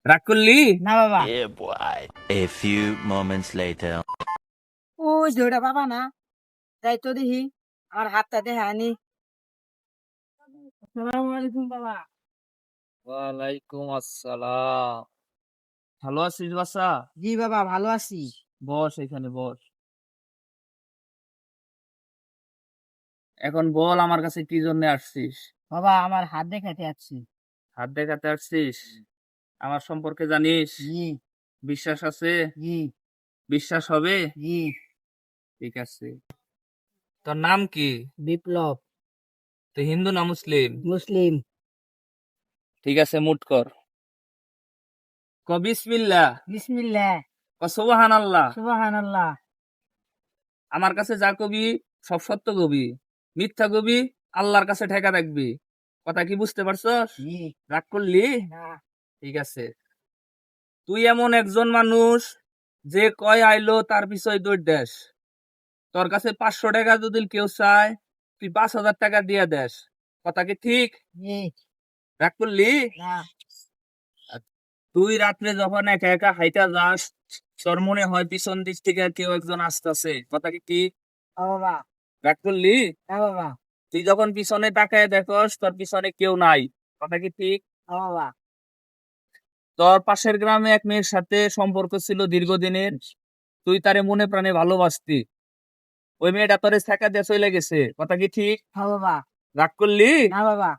রাগ করলি? না বাবা। A few moments later. ওই যে ওটা বাবা না, যাই তো দেখি, আমার হাতটা দেখে আনি। আসসালামু আলাইকুম বাবা। ওয়ালাইকুম আসসালাম। ভালো আছিস বাসা? জি বাবা, ভালো আছি। বস, এখানে বস। এখন বল, আমার কাছে কি জন্য আসছিস? বাবা, আমার হাত দেখাতে আসছি। হাত দেখাতে আসছিস? আমার সম্পর্কে জানিস? জি বিশ্বাস আছে? জি বিশ্বাস হবে? জি। ঠিক আছে। তোর নাম কি? বিপ্লব। তুই হিন্দু না মুসলিম? মুসলিম। ঠিক আছে, মুট কর। ক বিসমিল্লাহ। বিসমিল্লাহ। ক সুবহানাল্লাহ। সুবহানাল্লাহ। আমার কাছে যা কবি সব সত্য কবি, মিথ্যা কবি আল্লাহর কাছে ঠেকা রাখবি। কথা কি বুঝতে পারছস? জি। রাগ করলি? না। ঠিক আছে। তুই এমন একজন মানুষ যে কয় আইলো তার পিছয় দৌড় দেস। তোর কাছে 500 টাকা যদি কেউ চায়, তুই 5,000 টাকা দিয়ে দেস। কথা কি ঠিক? জি। রাগ করলি? না। তুই রাত্রে যখন একা একা হাইটা যাস, তোর মনে হয় পিছন দিক থেকে কেউ একজন আসতেছে। কথা কি ঠিক? ও বাবা। রাগ করলি? না বাবা। তুই যখন পিছনে তাকায় দেখস তোর পিছনে কেউ নাই। কথা কি ঠিক? ও বাবা। তোর পাশের গ্রামে এক মেয়ের সাথে সম্পর্ক ছিল দীর্ঘদিনের, তুই তারে মনে প্রাণে ভালোবাসতি। ওই মেয়েটা তোরে ছেঁকা দিয়ে চলে গেছে। কথা কি ঠিক? ও বাবা। রাগ করলি? না বাবা।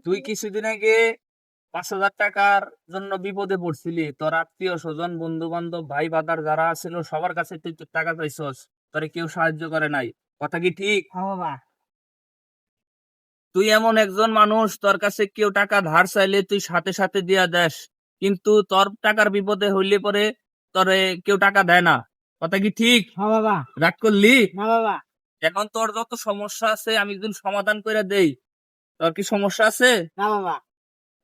তুই কিছুদিন আগে 5,000 টাকার জন্য বিপদে পড়ছিলি। তোর আত্মীয় স্বজন, বন্ধু বান্ধব, ভাই বাদার যারা ছিল সবার কাছে তুই তোর টাকা চাইছস, তোরে কেউ সাহায্য করে নাই। কথা কি ঠিক? ও বাবা। তুই এমন একজন মানুষ, তোর কাছে কেউ টাকা ধার চাইলে তুই সাথে সাথে দিয়া দেস, কিন্তু তোর টাকার বিপদে হইলে পরে তোরে কেউ টাকা দেয় না। কথা কি ঠিক? ও বাবা। রাগ করলি? না বাবা। এখন তোর যত সমস্যা আছে আমি যদি সমাধান করে দেই, তোর কি সমস্যা আছে? না বাবা।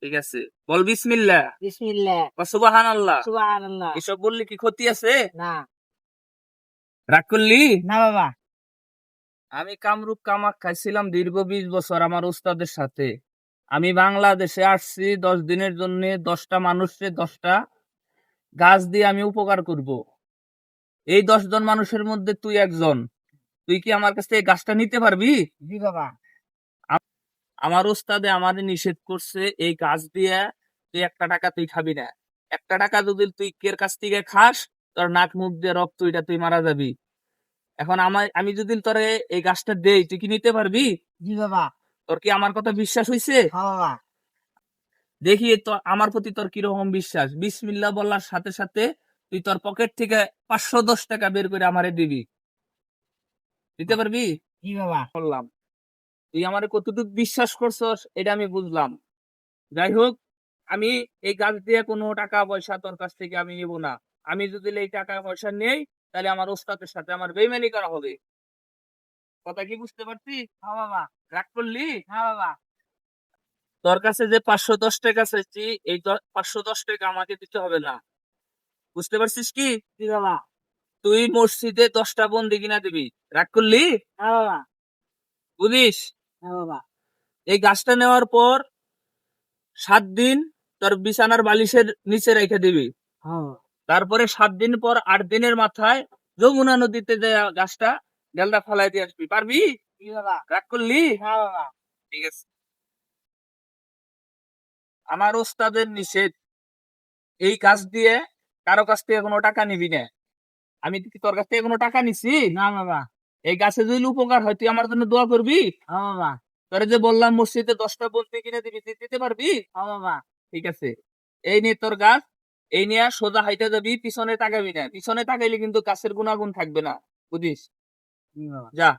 ঠিক আছে, বল বিসমিল্লাহ। বিসমিল্লাহ। বা সুবহানাল্লাহ। সুবহানাল্লাহ। এসব বললে কি ক্ষতি আছে? না। রাগ করলি? না বাবা। আমি কামরূপ কামাখ্যায় ছিলাম দীর্ঘ 20 বছর আমার উস্তাদের সাথে। আমি বাংলাদেশে আসছি 10 দিনের জন্য। 10টা মানুষকে 10টা গাছ দিয়ে আমি উপকার করব। এই 10 জন মানুষের মধ্যে তুই একজন। তুই কি আমার কাছ থেকে গাছটা নিতে পারবি? জি বাবা। আমার উস্তাদে আমাদের নিষেধ করছে এই গাছ দিয়ে তুই 1টা টাকা তুই খাবি না। 1টা টাকা যদি তুই কের কাছ থেকে খাস, তোর নাক মুখ দিয়ে রক্ত এটা তুই মারা যাবি। এখন আমি যদি তোরে এই গাছটা দেই, তুই কি নিতে পারবি? জি বাবা। তোর কি আমার কথা বিশ্বাস হইছে? ও বাবা। দেখি তো আমার প্রতি তোর কিরকম বিশ্বাস। বিসমিল্লাহ বলার সাথে সাথে তুই তোর পকেট থেকে 510 টাকা বের করে আমারে দিবি। দিতে পারবি? জি বাবা। বললাম, তুই আমারে কতটুকু বিশ্বাস করছস এটা আমি বুঝলাম। যাই হোক, আমি এই গাছ দিয়ে কোনো টাকা পয়সা তোর কাছ থেকে আমি নেব না। আমি যদি এই টাকা পয়সা নেই, তাহলে আমার ওস্তাদের সাথে আমার বেইমানি করা হবে। কথা কি বুঝতে পারছিস? ও বাবা। রাগ করলি? না বাবা। তোর কাছে যে 510 টাকা চাইছি, এই 510 টাকা আমাকে দিতে হবে না। বুঝতে পারছিস কি? জি বাবা। তুই মসজিদে 10টা বন্দি কিনা দিবি। রাগ করলি? না বাবা। বুঝিস? না বাবা। এই গাছটা নেওয়ার পর 7 দিন তোর বিছানার বালিশের নিচে রেখে দিবি। ও। তারপরে 7 দিন পর 8 দিনের মাথায় যমুনা নদীতে যে গাছটা ডেলটা ফেলাই দিয়ে আসবি। পারবি? জি বাবা। রাগ করলি? না বাবা। ঠিক আছে। আমার ওস্তাদের নিষেধ, এই কাজ দিয়ে কারো কাছ থেকে কোনো টাকা নিবি না। আমি কি তোর কাছ থেকে কোনো টাকা নিছি? না বাবা। এই গাছে যদি উপকার হয় তুই আমার জন্য দোয়া করবি। ও বাবা। তোরে যে বললাম মসজিদে 10টা বন্দি কিনে দিবি, তুই দিতে পারবি? ও বাবা। ঠিক আছে। এই নিয়ে তোর গাছ, এই নিয়ে সোজা হাইটা যাবি, পিছনে তাকাবি না। পিছনে তাকাইলে কিন্তু গাছের গুণাগুণ থাকবে না। বুঝিস? জি বাবা। যা।